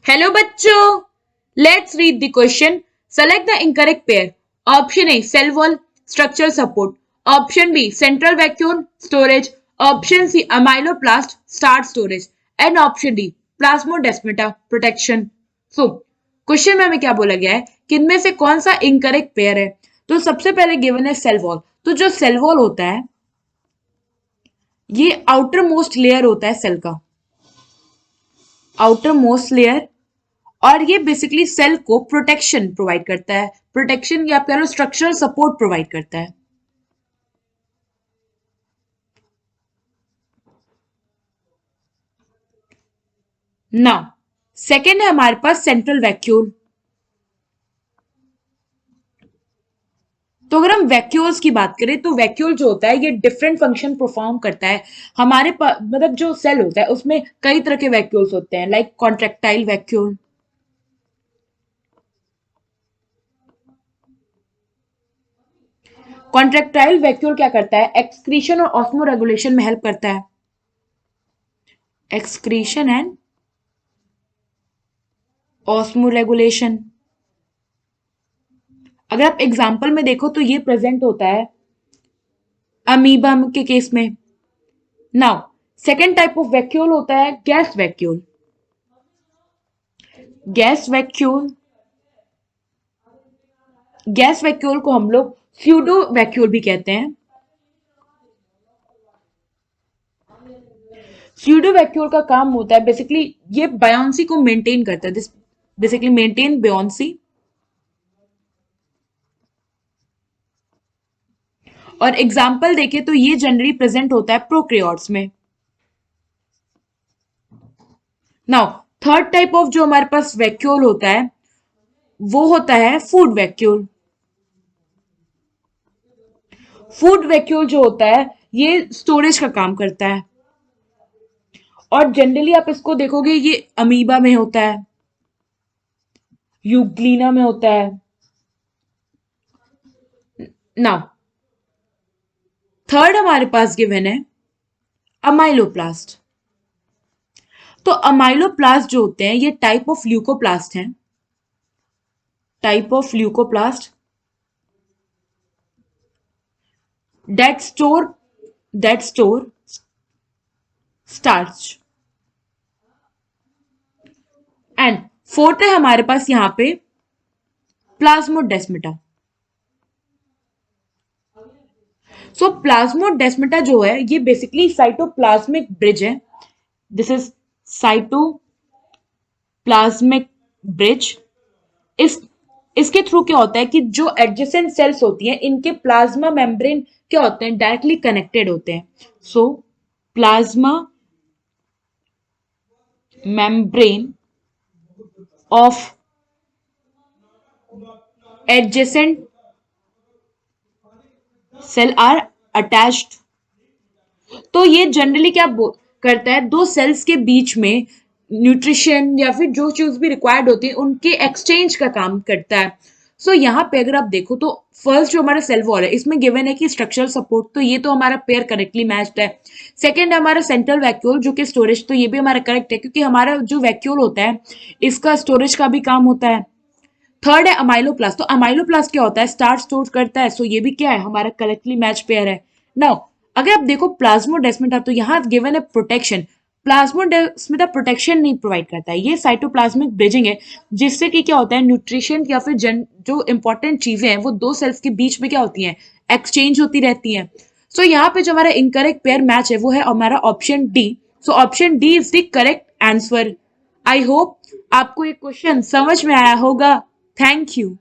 Hello बच्चों, let's read the question. Select the incorrect pair. Option A cell wall structural support, option B central vacuum storage, option C amyloplast start storage and option D plasmodesmata protection. So question में हमें क्या बोला गया है कि इनमें से कौन सा इनकरेक्ट पेयर है. तो सबसे पहले गिवन है सेल वॉल. तो जो सेल वॉल होता है ये आउटर मोस्ट लेयर होता है सेल का, आउटर मोस्ट लेयर, और ये बेसिकली सेल को प्रोटेक्शन प्रोवाइड करता है. प्रोटेक्शन या आप कह लो स्ट्रक्चरल सपोर्ट प्रोवाइड करता है. नाउ सेकेंड है हमारे पास सेंट्रल वैक्यूल. तो अगर हम वैक्यूल्स की बात करें तो वैक्यूल जो होता है ये डिफरेंट फंक्शन परफॉर्म करता है. हमारे पास मतलब जो सेल होता है उसमें कई तरह के वैक्यूल्स होते हैं, like contractile vacuole, contractile vacuole क्या करता है, एक्सक्रीशन और ऑस्मो रेगुलेशन में हेल्प करता है. Excretion and osmo regulation. अगर आप एग्जाम्पल में देखो तो ये प्रेजेंट होता है अमीबा के केस में. Now second type of vacuole होता है gas vacuole. Gas vacuole, gas vacuole को हम लोग स्यूडो वैक्यूल भी कहते हैं. स्यूडो वैक्यूल का काम होता है बेसिकली ये बायोन्सी को मेंटेन करता है. This basically maintain buoyancy. और एग्जाम्पल देखें तो ये जनरली प्रेजेंट होता है प्रोकैरियोट्स में. नाउ थर्ड टाइप ऑफ जो हमारे पास वैक्यूल होता है वो होता है फूड वैक्यूल. फूड वैक्यूल जो होता है ये स्टोरेज का काम करता है, और जनरली आप इसको देखोगे ये अमीबा में होता है, यूग्लिना में होता है. नाउ थर्ड हमारे पास गिवन है अमाइलोप्लास्ट. तो अमाइलोप्लास्ट जो होते हैं ये टाइप ऑफ ल्यूकोप्लास्ट हैं, type of leucoplast that store starch. And fourth है हमारे पास यहां पे प्लाज्मोडेस्माटा. सो प्लाज्मोडेस्माटा जो है ये बेसिकली साइटोप्लाज्मिक ब्रिज है. This is cytoplasmic bridge. इसके थ्रू क्या होता है कि जो एडजेसेंट सेल्स होती हैं इनके प्लाज्मा मेम्ब्रेन क्या होते हैं, डायरेक्टली कनेक्टेड होते हैं. So plasma membrane of adjacent cell are attached. तो ये जनरली क्या करता है, दो सेल्स के बीच में न्यूट्रिशन या फिर जो चीज भी रिक्वायर्ड होती है उनके एक्सचेंज का काम करता है. सो यहाँ पे अगर आप देखो तो फर्स्ट जो हमारा सेल वॉल है इसमें गिवन है कि स्ट्रक्चरल सपोर्ट, तो ये तो हमारा पेयर करेक्टली मैच्ड है. सेकंड है हमारा सेंट्रल वैक्यूल जो कि स्टोरेज, तो ये भी हमारा करेक्ट है क्योंकि हमारा जो वैक्यूल होता है इसका स्टोरेज का भी काम होता है. थर्ड है अमाइलोप्लास्ट. तो अमाइलोप्लास्ट क्या होता है, स्टार्च स्टोर करता है. सो ये भी क्या है, हमारा करेक्टली मैच पेयर है. नाउ अगर आप देखो प्लाज्मोडेस्माटा तो यहाँ गिवन है प्रोटेक्शन. प्लाज्मोडेस्माटा प्रोटेक्शन नहीं प्रोवाइड करता है, ये साइटोप्लाज्मिक ब्रिजिंग है जिससे कि क्या होता है न्यूट्रिशन या फिर जो इंपॉर्टेंट चीजें हैं वो दो सेल्स के बीच में क्या होती हैं, एक्सचेंज होती रहती हैं. सो यहाँ पे जो हमारा इनकरेक्ट पेयर मैच है वो है हमारा option D. So option D is the correct answer. I hope आपको ये क्वेश्चन समझ में आया होगा. Thank you.